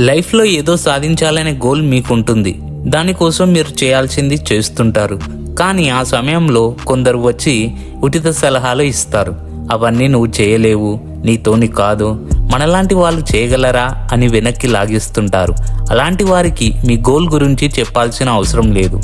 లైఫ్లో ఏదో సాధించాలనే గోల్ మీకుంటుంది. దానికోసం మీరు చేయాల్సింది చేస్తుంటారు. కానీ ఆ సమయంలో కొందరు వచ్చి ఉచిత సలహాలు ఇస్తారు. అవన్నీ నువ్వు చేయలేవు, నీతోని కాదు, మనలాంటి వాళ్ళు చేయగలరా అని వెనక్కి లాగిస్తుంటారు. అలాంటి వారికి మీ గోల్ గురించి చెప్పాల్సిన అవసరం లేదు.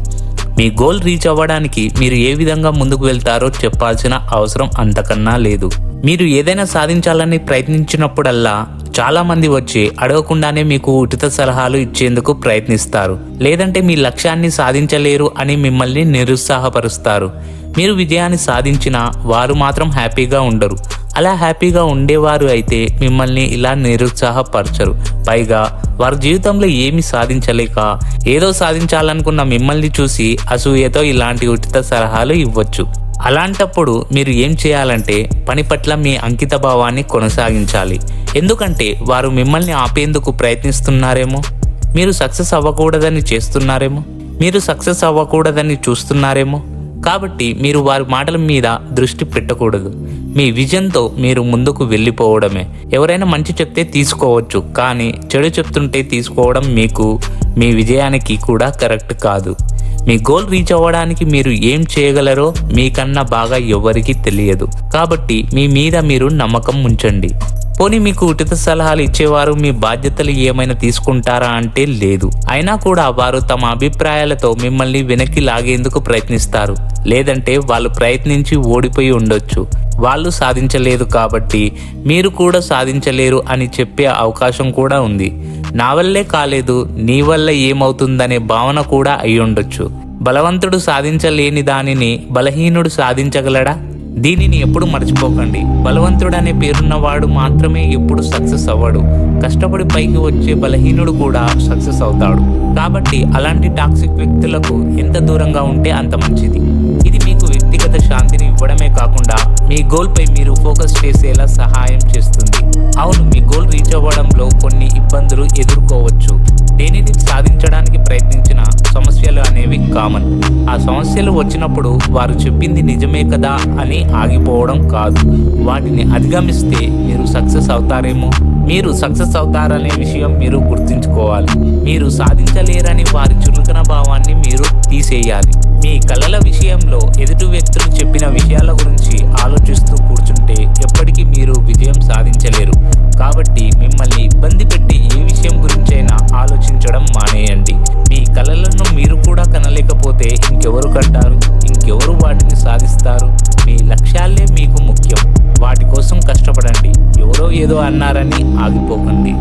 మీ గోల్ రీచ్ అవ్వడానికి మీరు ఏ విధంగా ముందుకు వెళ్తారో చెప్పాల్సిన అవసరం అంతకన్నా లేదు. మీరు ఏదైనా సాధించాలని ప్రయత్నించినప్పుడల్లా చాలామంది వచ్చి అడగకుండానే మీకు ఉచిత సలహాలు ఇచ్చేందుకు ప్రయత్నిస్తారు. లేదంటే మీ లక్ష్యాన్ని సాధించలేరు అని మిమ్మల్ని నిరుత్సాహపరుస్తారు. మీరు విజయాన్ని సాధించినా వారు మాత్రం హ్యాపీగా ఉండరు. అలా హ్యాపీగా ఉండేవారు అయితే మిమ్మల్ని ఇలా నిరుత్సాహపరచరు. పైగా వారి జీవితంలో ఏమి సాధించలేక ఏదో సాధించాలనుకున్న మిమ్మల్ని చూసి అసూయతో ఇలాంటి ఉచిత సలహాలు ఇవ్వచ్చు. అలాంటప్పుడు మీరు ఏం చేయాలంటే పని పట్ల మీ అంకిత భావాన్ని కొనసాగించాలి. ఎందుకంటే వారు మిమ్మల్ని ఆపేందుకు ప్రయత్నిస్తున్నారేమో, మీరు సక్సెస్ అవ్వకూడదని చేస్తున్నారేమో, మీరు సక్సెస్ అవ్వకూడదని చూస్తున్నారేమో. కాబట్టి మీరు వారి మాటల మీద దృష్టి పెట్టకూడదు. మీ విజన్తో మీరు ముందుకు వెళ్ళిపోవడమే. ఎవరైనా మంచి చెప్తే తీసుకోవచ్చు, కానీ చెడు చెప్తుంటే తీసుకోవడం మీకు మీ విజయానికి కూడా కరెక్ట్ కాదు. మీ గోల్ రీచ్ అవ్వడానికి మీరు ఏం చేయగలరో మీకన్నా బాగా ఎవరికీ తెలియదు. కాబట్టి మీ మీద మీరు నమ్మకం ఉంచండి. పోనీ మీకు ఉచిత సలహాలు ఇచ్చేవారు మీ బాధ్యతలు ఏమైనా తీసుకుంటారా అంటే లేదు. అయినా కూడా వారు తమ అభిప్రాయాలతో మిమ్మల్ని వెనక్కి లాగేందుకు ప్రయత్నిస్తారు. లేదంటే వాళ్ళు ప్రయత్నించి ఓడిపోయి ఉండొచ్చు. వాళ్ళు సాధించలేదు కాబట్టి మీరు కూడా సాధించలేరు అని చెప్పే అవకాశం కూడా ఉంది. నా వల్లే కాలేదు, నీ వల్ల ఏమవుతుందనే భావన కూడా అయి ఉండొచ్చు. బలవంతుడు సాధించలేని దానిని బలహీనుడు సాధించగలడా? దీనిని ఎప్పుడు మర్చిపోకండి. బలవంతుడనే పేరున్నవాడు మాత్రమే ఎప్పుడు సక్సెస్ అవ్వడు. కష్టపడి పైకి వచ్చే బలహీనుడు కూడా సక్సెస్ అవుతాడు. కాబట్టి అలాంటి టాక్సిక్ వ్యక్తులకు ఎంత దూరంగా ఉంటే అంత మంచిది. ఇది మీకు వ్యక్తిగత శాంతిని ఇవ్వడమే కాకుండా మీ గోల్పై మీరు ఫోకస్ చేసేలా సహాయం చేస్తుంది. అవును, మీ గోల్ రీచ్ అవ్వడంలో కొన్ని ఇబ్బందులు ఎదుర్కోవచ్చు. దేనిని సాధించడానికి ప్రయత్నించిన సమస్యలు అనేవి కామన్. ఆ సమస్యలు వచ్చినప్పుడు వారు చెప్పింది నిజమే కదా అని ఆగిపోవడం కాదు. వాటిని అధిగమిస్తే మీరు సక్సెస్ అవుతారేమో. మీరు సక్సెస్ అవుతారనే విషయం మీరు గుర్తుంచుకోవాలి. మీరు సాధించలేరని వారి చురుకన భావాన్ని మీరు తీసేయాలి. మీ కలల విషయంలో ఎదుటి వ్యక్తులు చెప్పిన విషయాల గురించి ఆలోచిస్తూ కూర్చుంటే ఎప్పటికీ మీరు విజయం సాధించలేరు. కాబట్టి మిమ్మల్ని ఇబ్బంది పెట్టి ఏ విషయం గురించైనా ఆలోచించడం మానేయండి. మీ కలలను మీరు కూడా కనలేకపోతే ఇంకెవరు కంటారు? ఇంకెవరు వాటిని సాధిస్తారు? మీ లక్ష్యాలే మీకు ముఖ్యం. వాటి కోసం కష్టపడండి. ఎవరో ఏదో అన్నారని ఆగిపోకండి.